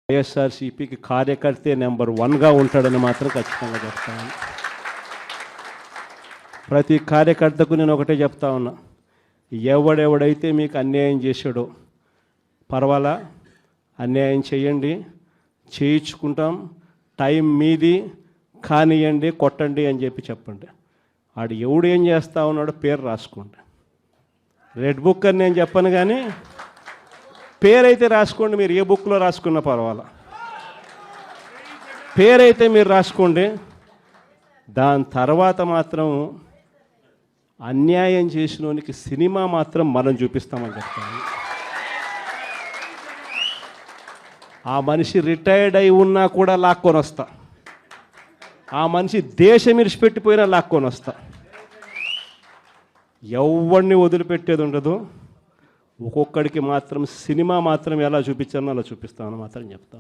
వైఎస్ఆర్సీపీకి కార్యకర్తే నెంబర్ 1గా ఉంటాడని మాత్రం ఖచ్చితంగా చెప్తాను. ప్రతి కార్యకర్తకు నేను ఒకటే చెప్తా ఉన్నా, ఎవడెవడైతే మీకు అన్యాయం చేశాడో పర్వాలా, అన్యాయం చేయండి, చేయించుకుంటాం, టైం మీది, కానియండి, కొట్టండి అని చెప్పండి. ఆడు ఎవడు ఏం చేస్తా ఉన్నాడో పేరు రాసుకోండి. రెడ్ బుక్ అని నేను చెప్పను, కానీ పేరైతే రాసుకోండి. మీరు ఏ బుక్లో రాసుకున్నా పర్వాలా, పేరైతే మీరు రాసుకోండి. దాని తర్వాత మాత్రం అన్యాయం చేసినోనికి సినిమా మాత్రం మనం చూపిస్తామని చెప్తాను. ఆ మనిషి రిటైర్డ్ అయి ఉన్నా కూడా లాక్కొని వస్తా, ఆ మనిషి దేశం ఇరిచిపెట్టిపోయినా లాక్కొని వస్తా. ఎవరిని వదిలిపెట్టేది ఉండదు. ఒక్కొక్కడికి మాత్రం సినిమా మాత్రం ఎలా చూపించానో అలా చూపిస్తామని మాత్రం చెప్తాను.